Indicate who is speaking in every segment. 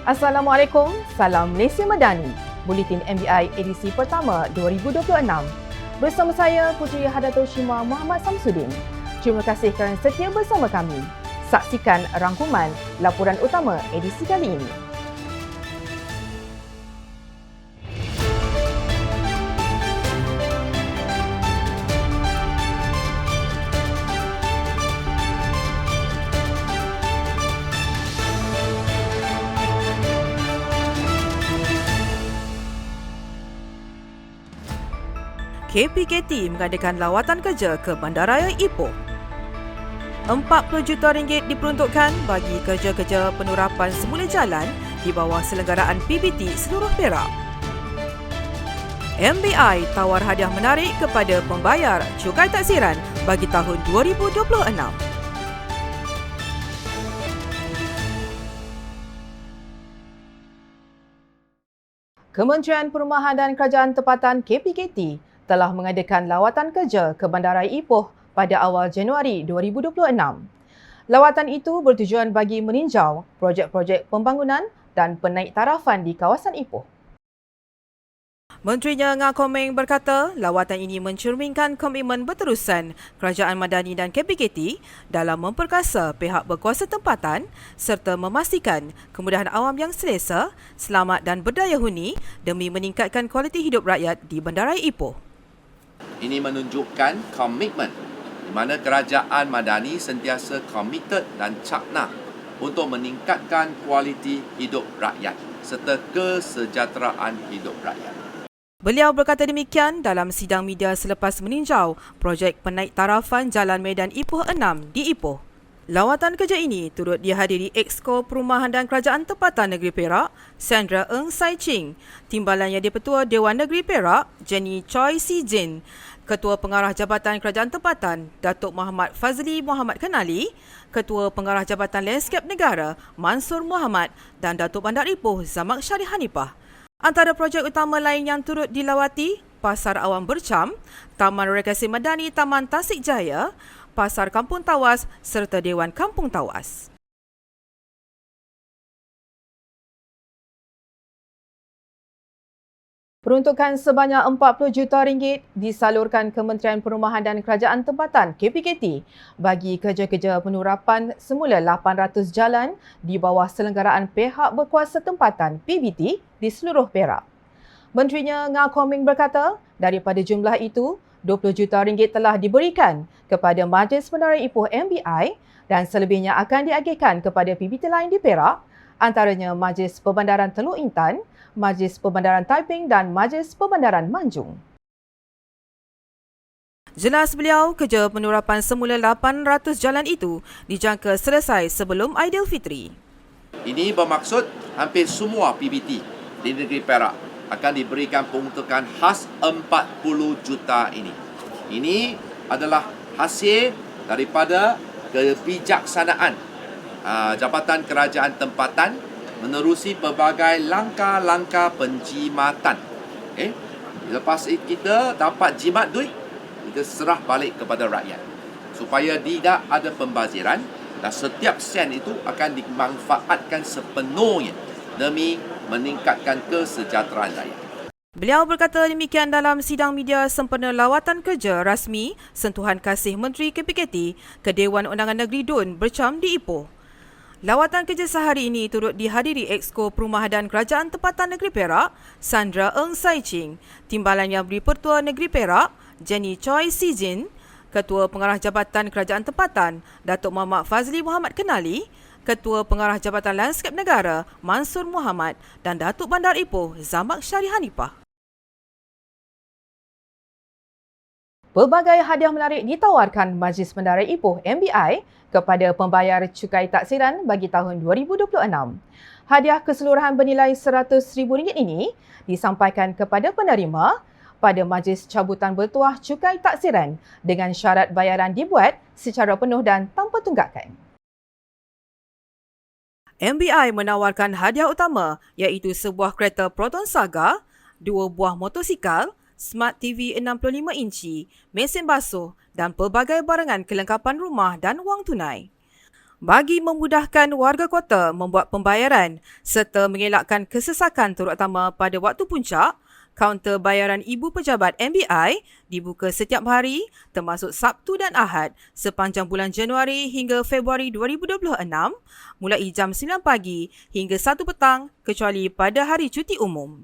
Speaker 1: Assalamualaikum, salam Malaysia Madani. Buletin MBI edisi pertama 2026. Bersama saya Puteri Hadatoshima Muhammad Samsudin. Terima kasih kerana setia bersama kami. Saksikan rangkuman laporan utama edisi kali ini.
Speaker 2: KPKT mengadakan lawatan kerja ke Bandaraya Ipoh. RM40 juta diperuntukkan bagi kerja-kerja penurapan semula jalan di bawah selenggaraan PBT seluruh Perak. MBI tawar hadiah menarik kepada pembayar cukai taksiran bagi tahun 2026.
Speaker 1: Kementerian Perumahan dan Kerajaan Tempatan KPKT telah mengadakan lawatan kerja ke Bandaraya Ipoh pada awal Januari 2026. Lawatan itu bertujuan bagi meninjau projek-projek pembangunan dan penaiktarafan di kawasan Ipoh.
Speaker 2: Menterinya Ngah Komeng berkata, lawatan ini mencerminkan komitmen berterusan Kerajaan Madani dan KPKT dalam memperkasa pihak berkuasa tempatan serta memastikan kemudahan awam yang selesa, selamat dan berdaya huni demi meningkatkan kualiti hidup rakyat di Bandaraya Ipoh.
Speaker 3: Ini menunjukkan komitmen di mana Kerajaan Madani sentiasa komited dan cakna untuk meningkatkan kualiti hidup rakyat serta kesejahteraan hidup rakyat.
Speaker 2: Beliau berkata demikian dalam sidang media selepas meninjau projek penaiktarafan Jalan Medan Ipoh 6 di Ipoh. Lawatan kerja ini turut dihadiri Exco Perumahan dan Kerajaan Tempatan Negeri Perak, Sandra Ng Sai Ching, Timbalan Yang di-Pertua Dewan Negeri Perak, Jenny Choi Si Jin, Ketua Pengarah Jabatan Kerajaan Tempatan, Datuk Muhammad Fazli Muhammad Kenali, Ketua Pengarah Jabatan Lanskap Negara, Mansur Muhammad dan Datuk Bandar Ipoh, Zamak Syarif Hanifah. Antara projek utama lain yang turut dilawati, Pasar Awam Bercam, Taman Rekreasi Madani Taman Tasik Jaya, Pasar Kampung Tawas serta Dewan Kampung Tawas.
Speaker 1: Peruntukan sebanyak RM40 juta disalurkan Kementerian Perumahan dan Kerajaan Tempatan KPKT bagi kerja-kerja penurapan semula 800 jalan di bawah selenggaraan pihak berkuasa tempatan PBT di seluruh Perak. Menterinya Ngah Komeng berkata, daripada jumlah itu, RM20 juta telah diberikan kepada Majlis Bandaraya Ipoh MBI dan selebihnya akan diagihkan kepada PBT lain di Perak, antaranya Majlis Perbandaran Teluk Intan, Majlis Perbandaran Taiping dan Majlis Perbandaran Manjung.
Speaker 2: Jelas beliau, kerja penurapan semula 800 jalan itu dijangka selesai sebelum Aidilfitri.
Speaker 3: Ini bermaksud hampir semua PBT di negeri Perak akan diberikan peruntukan khas RM40 juta ini. Ini adalah hasil daripada kebijaksanaan Jabatan Kerajaan Tempatan menerusi pelbagai langkah-langkah penjimatan. Lepas kita dapat jimat duit, kita serah balik kepada rakyat supaya tidak ada pembaziran dan setiap sen itu akan dimanfaatkan sepenuhnya demi meningkatkan kesejahteraan rakyat.
Speaker 2: Beliau berkata demikian dalam sidang media sempena lawatan kerja rasmi sentuhan kasih Menteri KPKT ke Dewan Undangan Negeri Dun Bercam di Ipoh. Lawatan kerja sehari ini turut dihadiri Exco Perumahan dan Kerajaan Tempatan Negeri Perak, Sandra Ng Sai Ching, Timbalan Yang di-Pertua Negeri Perak, Jenny Choi Si Jin, Ketua Pengarah Jabatan Kerajaan Tempatan, Datuk Muhammad Fazli Muhammad Kenali, Ketua Pengarah Jabatan Lanskap Negara, Mansur Muhammad dan Datuk Bandar Ipoh, Zamak Syarif Hanifah.
Speaker 1: Pelbagai hadiah menarik ditawarkan Majlis Bandaraya Ipoh MBI kepada pembayar cukai taksiran bagi tahun 2026. Hadiah keseluruhan bernilai RM100,000 ini disampaikan kepada penerima pada majlis cabutan bertuah cukai taksiran dengan syarat bayaran dibuat secara penuh dan tanpa tunggakan.
Speaker 2: MBI menawarkan hadiah utama iaitu sebuah kereta Proton Saga, 2 buah motosikal, Smart TV 65 inci, mesin basuh dan pelbagai barangan kelengkapan rumah dan wang tunai. bagi memudahkan warga kota membuat pembayaran serta mengelakkan kesesakan terutama pada waktu puncak, kaunter bayaran Ibu Pejabat MBI dibuka setiap hari termasuk Sabtu dan Ahad sepanjang bulan Januari hingga Februari 2026 mulai jam 9 pagi hingga 1 petang kecuali pada hari cuti umum.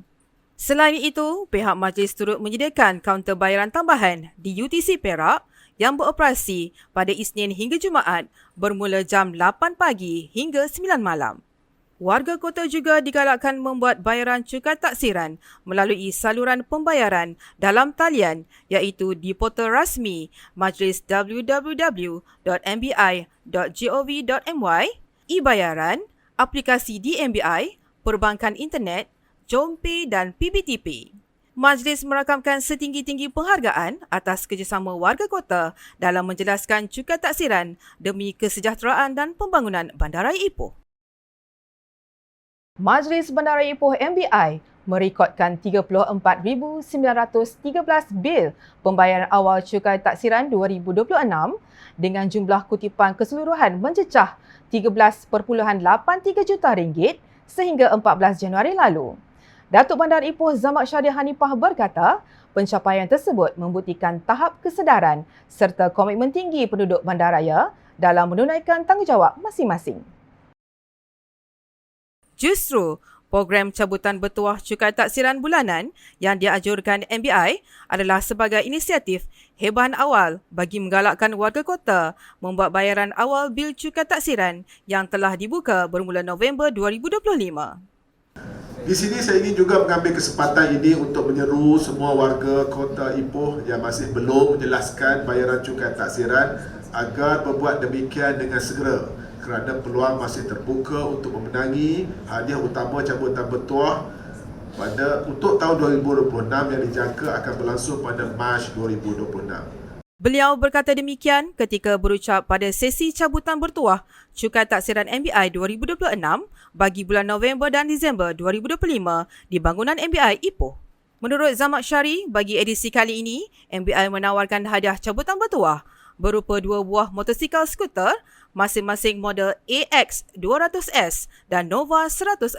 Speaker 2: Selain itu, pihak majlis turut menyediakan kaunter bayaran tambahan di UTC Perak yang beroperasi pada Isnin hingga Jumaat bermula jam 8 pagi hingga 9 malam. Warga kota juga digalakkan membuat bayaran cukai taksiran melalui saluran pembayaran dalam talian iaitu di portal rasmi Majlis www.mbi.gov.my, e-bayaran, aplikasi DMBI, perbankan internet, JomPay dan PBTP. Majlis merakamkan setinggi-tinggi penghargaan atas kerjasama warga kota dalam menjelaskan cukai taksiran demi kesejahteraan dan pembangunan Bandaraya Ipoh.
Speaker 1: Majlis Bandaraya Ipoh MBI merekodkan 34,913 bil pembayaran awal cukai taksiran 2026 dengan jumlah kutipan keseluruhan mencecah 13.83 juta ringgit sehingga 14 Januari lalu. Datuk Bandar Ipoh Zahmad Syariah Hanifah berkata, pencapaian tersebut membuktikan tahap kesedaran serta komitmen tinggi penduduk bandaraya dalam menunaikan tanggungjawab masing-masing.
Speaker 2: Justru, program cabutan bertuah cukai taksiran bulanan yang dianjurkan MBI adalah sebagai inisiatif hebahan awal bagi menggalakkan warga kota membuat bayaran awal bil cukai taksiran yang telah dibuka bermula November 2025.
Speaker 4: Di sini saya ingin juga mengambil kesempatan ini untuk menyeru semua warga kota Ipoh yang masih belum menjelaskan bayaran cukai taksiran agar berbuat demikian dengan segera kerana peluang masih terbuka untuk memenangi hadiah utama cabutan bertuah untuk tahun 2026 yang dijangka akan berlangsung pada Mac 2026.
Speaker 2: Beliau berkata demikian ketika berucap pada sesi cabutan bertuah cukai taksiran MBI 2026 bagi bulan November dan Disember 2025 di bangunan MBI Ipoh. Menurut Zahmad Syariah, bagi edisi kali ini, MBI menawarkan hadiah cabutan bertuah berupa 2 buah motosikal skuter masing-masing model AX200S dan Nova 160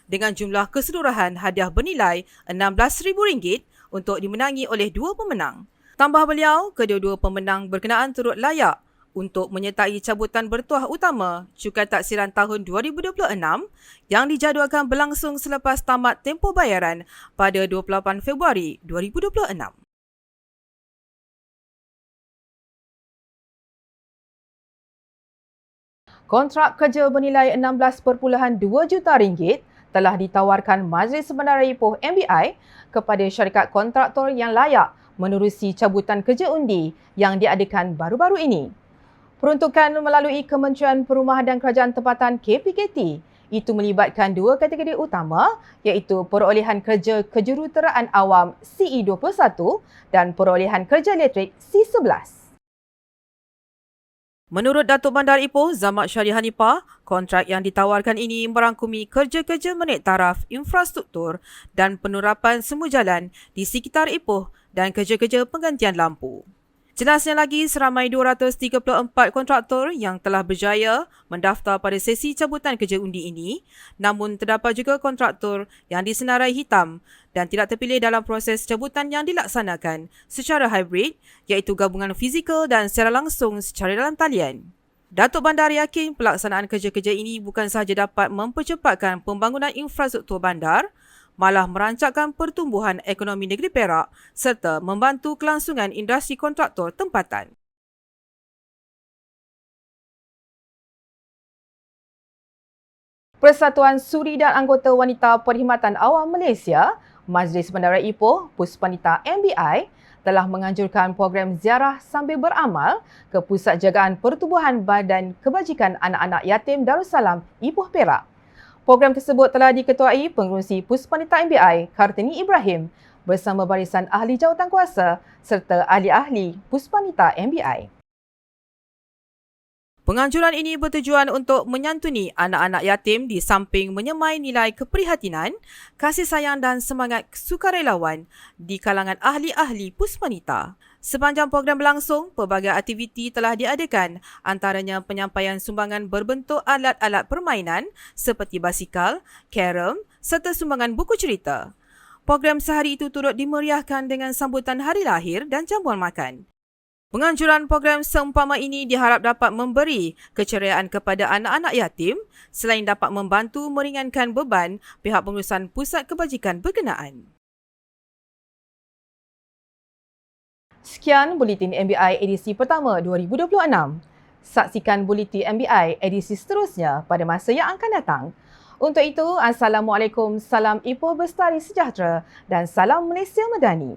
Speaker 2: dengan jumlah keseluruhan hadiah bernilai RM16,000 untuk dimenangi oleh 2 pemenang. Tambah beliau, kedua-dua pemenang berkenaan turut layak untuk menyertai cabutan bertuah utama cukai taksiran tahun 2026 yang dijadualkan berlangsung selepas tamat tempoh bayaran pada 28 Februari 2026.
Speaker 1: Kontrak kerja bernilai 16.2 juta ringgit telah ditawarkan Majlis Bandaraya Ipoh MBI kepada syarikat kontraktor yang layak menerusi cabutan kerja undi yang diadakan baru-baru ini. Peruntukan melalui Kementerian Perumahan dan Kerajaan Tempatan KPKT itu melibatkan 2 kategori utama iaitu perolehan kerja kejuruteraan awam CE21 dan perolehan kerja elektrik C11.
Speaker 2: Menurut Datuk Bandar Ipoh Zahmad Syariah Hanifah, kontrak yang ditawarkan ini merangkumi kerja-kerja menaik taraf infrastruktur dan penerapan semua jalan di sekitar Ipoh dan kerja-kerja penggantian lampu. Jelasnya lagi, seramai 234 kontraktor yang telah berjaya mendaftar pada sesi cabutan kerja undi ini, namun terdapat juga kontraktor yang disenarai hitam dan tidak terpilih dalam proses cabutan yang dilaksanakan secara hybrid, iaitu gabungan fizikal dan secara langsung secara dalam talian. Datuk Bandar yakin pelaksanaan kerja-kerja ini bukan sahaja dapat mempercepatkan pembangunan infrastruktur bandar, malah merancangkan pertumbuhan ekonomi negeri Perak serta membantu kelangsungan industri kontraktor tempatan.
Speaker 1: Persatuan Suri dan Anggota Wanita Perkhidmatan Awam Malaysia, Majlis Bandaraya Ipoh, Puspanita MBI telah menganjurkan program ziarah sambil beramal ke Pusat Jagaan Pertubuhan Badan Kebajikan Anak-anak Yatim Darussalam Ipoh Perak. Program tersebut telah diketuai Pengerusi Puspanita MBI Kartini Ibrahim bersama barisan ahli jawatankuasa serta ahli-ahli Puspanita MBI.
Speaker 2: Penganjuran ini bertujuan untuk menyantuni anak-anak yatim di samping menyemai nilai keprihatinan, kasih sayang dan semangat sukarelawan di kalangan ahli-ahli Puspanita. Sepanjang program berlangsung, pelbagai aktiviti telah diadakan, antaranya penyampaian sumbangan berbentuk alat-alat permainan seperti basikal, karem serta sumbangan buku cerita. Program sehari itu turut dimeriahkan dengan sambutan hari lahir dan jamuan makan. Penganjuran program seumpama ini diharap dapat memberi keceriaan kepada anak-anak yatim selain dapat membantu meringankan beban pihak pengurusan pusat kebajikan berkenaan.
Speaker 1: Sekian Buletin MBI edisi pertama 2026. Saksikan Buletin MBI edisi seterusnya pada masa yang akan datang. Untuk itu, Assalamualaikum, salam Ipoh Bestari Sejahtera dan salam Malaysia Madani.